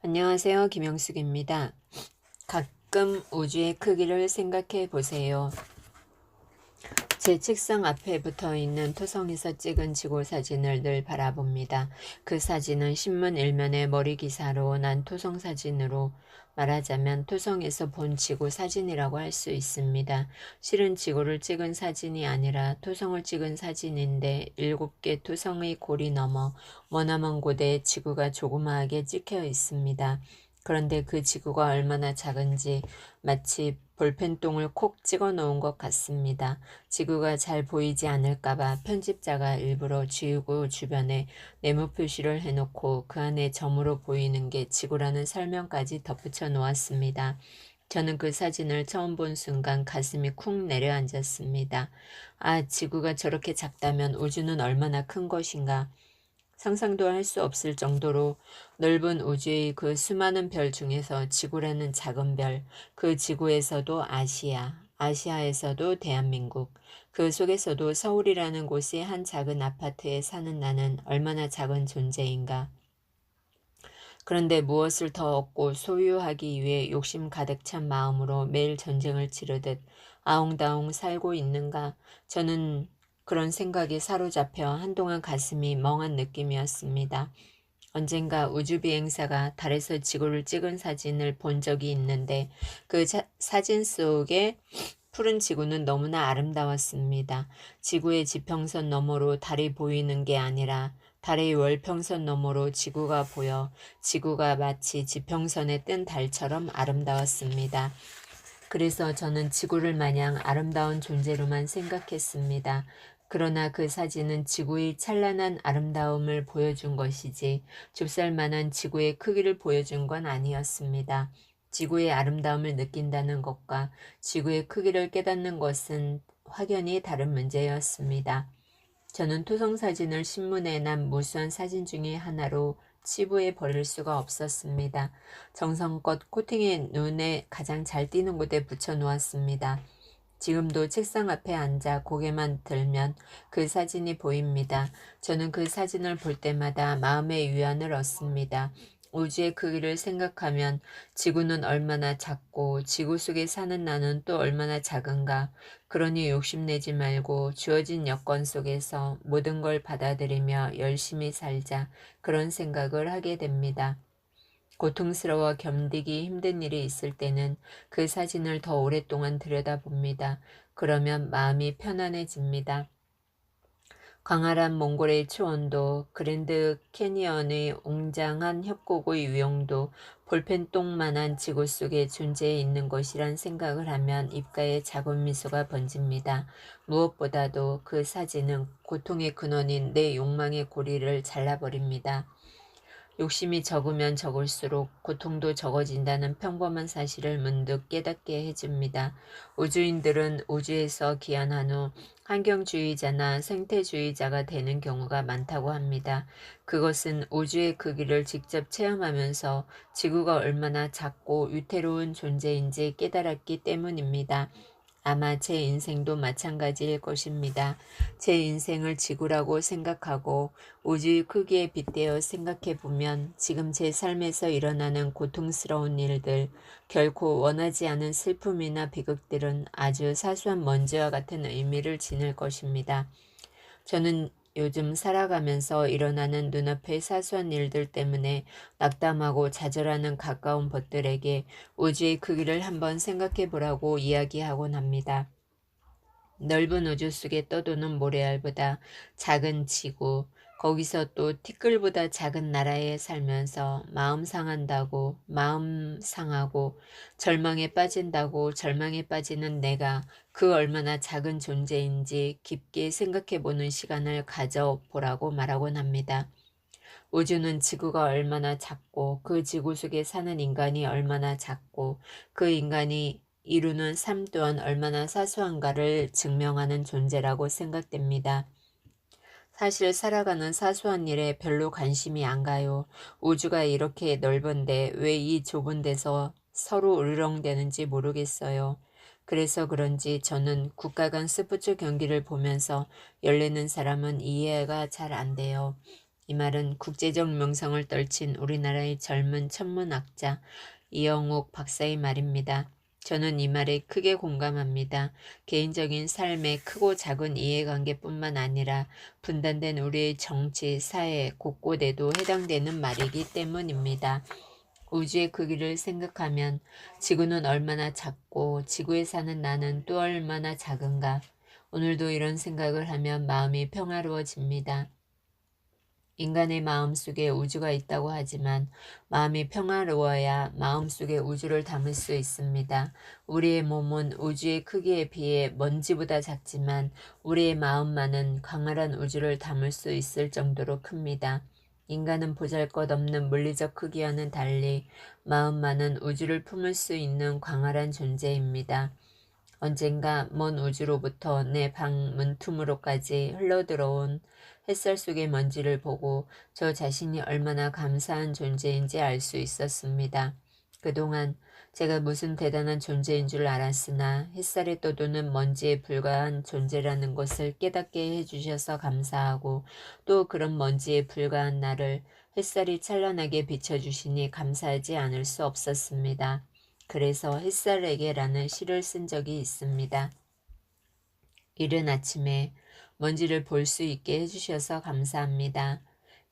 안녕하세요. 김영숙입니다. 가끔 우주의 크기를 생각해 보세요. 제 책상 앞에 붙어 있는 토성에서 찍은 지구 사진을 늘 바라봅니다. 그 사진은 신문 일면의 머리 기사로 난 토성 사진으로 말하자면 토성에서 본 지구 사진이라고 할 수 있습니다. 실은 지구를 찍은 사진이 아니라 토성을 찍은 사진인데 7개 토성의 골이 넘어 머나먼 곳에 지구가 조그마하게 찍혀 있습니다. 그런데 그 지구가 얼마나 작은지 마치 볼펜똥을 콕 찍어 놓은 것 같습니다. 지구가 잘 보이지 않을까봐 편집자가 일부러 지구 주변에 네모 표시를 해놓고 그 안에 점으로 보이는 게 지구라는 설명까지 덧붙여 놓았습니다. 저는 그 사진을 처음 본 순간 가슴이 쿵 내려앉았습니다. 아, 지구가 저렇게 작다면 우주는 얼마나 큰 것인가. 상상도 할 수 없을 정도로 넓은 우주의 그 수많은 별 중에서 지구라는 작은 별, 그 지구에서도 아시아, 아시아에서도 대한민국, 그 속에서도 서울이라는 곳의 한 작은 아파트에 사는 나는 얼마나 작은 존재인가. 그런데 무엇을 더 얻고 소유하기 위해 욕심 가득 찬 마음으로 매일 전쟁을 치르듯 아웅다웅 살고 있는가. 저는 그런 생각에 사로잡혀 한동안 가슴이 멍한 느낌이었습니다. 언젠가 우주비행사가 달에서 지구를 찍은 사진을 본 적이 있는데 그 사진 속에 푸른 지구는 너무나 아름다웠습니다. 지구의 지평선 너머로 달이 보이는 게 아니라 달의 월평선 너머로 지구가 보여 지구가 마치 지평선에 뜬 달처럼 아름다웠습니다. 그래서 저는 지구를 마냥 아름다운 존재로만 생각했습니다. 그러나 그 사진은 지구의 찬란한 아름다움을 보여준 것이지 좁쌀만한 지구의 크기를 보여준 건 아니었습니다. 지구의 아름다움을 느낀다는 것과 지구의 크기를 깨닫는 것은 확연히 다른 문제였습니다. 저는 토성 사진을 신문에 난 무수한 사진 중의 하나로 치부해 버릴 수가 없었습니다. 정성껏 코팅해 눈에 가장 잘 띄는 곳에 붙여 놓았습니다. 지금도 책상 앞에 앉아 고개만 들면 그 사진이 보입니다. 저는 그 사진을 볼 때마다 마음의 위안을 얻습니다. 우주의 크기를 생각하면 지구는 얼마나 작고 지구 속에 사는 나는 또 얼마나 작은가. 그러니 욕심내지 말고 주어진 여건 속에서 모든 걸 받아들이며 열심히 살자. 그런 생각을 하게 됩니다. 고통스러워 견디기 힘든 일이 있을 때는 그 사진을 더 오랫동안 들여다봅니다. 그러면 마음이 편안해집니다. 광활한 몽골의 초원도, 그랜드 캐니언의 웅장한 협곡의 위용도 볼펜똥만한 지구 속에 존재해 있는 것이란 생각을 하면 입가에 작은 미소가 번집니다. 무엇보다도 그 사진은 고통의 근원인 내 욕망의 고리를 잘라버립니다. 욕심이 적으면 적을수록 고통도 적어진다는 평범한 사실을 문득 깨닫게 해줍니다. 우주인들은 우주에서 귀환한 후 환경주의자나 생태주의자가 되는 경우가 많다고 합니다. 그것은 우주의 크기를 직접 체험하면서 지구가 얼마나 작고 위태로운 존재인지 깨달았기 때문입니다. 아마 제 인생도 마찬가지일 것입니다. 제 인생을 지구라고 생각하고 우주의 크기에 빗대어 생각해 보면 지금 제 삶에서 일어나는 고통스러운 일들, 결코 원하지 않은 슬픔이나 비극들은 아주 사소한 먼지와 같은 의미를 지닐 것입니다. 저는 요즘 살아가면서 일어나는 눈앞의 사소한 일들 때문에 낙담하고 좌절하는 가까운 벗들에게 우주의 크기를 한번 생각해 보라고 이야기하곤 합니다. 넓은 우주 속에 떠도는 모래알보다 작은 지구, 거기서 또 티끌보다 작은 나라에 살면서 마음 상한다고, 마음 상하고, 절망에 빠진다고 절망에 빠지는 내가 그 얼마나 작은 존재인지 깊게 생각해보는 시간을 가져보라고 말하곤 합니다. 우주는 지구가 얼마나 작고 그 지구 속에 사는 인간이 얼마나 작고 그 인간이 이루는 삶 또한 얼마나 사소한가를 증명하는 존재라고 생각됩니다. 사실 살아가는 사소한 일에 별로 관심이 안 가요. 우주가 이렇게 넓은데 왜 이 좁은 데서 서로 으르렁대는지 모르겠어요. 그래서 그런지 저는 국가 간 스포츠 경기를 보면서 열내는 사람은 이해가 잘 안 돼요. 이 말은 국제적 명성을 떨친 우리나라의 젊은 천문학자 이영옥 박사의 말입니다. 저는 이 말에 크게 공감합니다. 개인적인 삶의 크고 작은 이해관계뿐만 아니라 분단된 우리의 정치, 사회 곳곳에도 해당되는 말이기 때문입니다. 우주의 크기를 생각하면 지구는 얼마나 작고 지구에 사는 나는 또 얼마나 작은가. 오늘도 이런 생각을 하면 마음이 평화로워집니다. 인간의 마음속에 우주가 있다고 하지만 마음이 평화로워야 마음속에 우주를 담을 수 있습니다. 우리의 몸은 우주의 크기에 비해 먼지보다 작지만 우리의 마음만은 광활한 우주를 담을 수 있을 정도로 큽니다. 인간은 보잘것없는 물리적 크기와는 달리 마음만은 우주를 품을 수 있는 광활한 존재입니다. 언젠가 먼 우주로부터 내 방 문틈으로까지 흘러들어온 햇살 속의 먼지를 보고 저 자신이 얼마나 감사한 존재인지 알 수 있었습니다. 그동안 제가 무슨 대단한 존재인 줄 알았으나 햇살에 떠도는 먼지에 불과한 존재라는 것을 깨닫게 해주셔서 감사하고 또 그런 먼지에 불과한 나를 햇살이 찬란하게 비춰주시니 감사하지 않을 수 없었습니다. 그래서 햇살에게라는 시를 쓴 적이 있습니다. 이른 아침에 먼지를 볼 수 있게 해주셔서 감사합니다.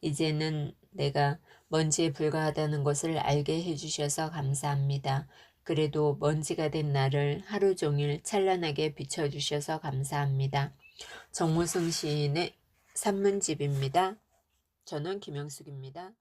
이제는 내가 먼지에 불과하다는 것을 알게 해주셔서 감사합니다. 그래도 먼지가 된 나를 하루 종일 찬란하게 비춰주셔서 감사합니다. 정무승 시인의 산문집입니다. 저는 김영숙입니다.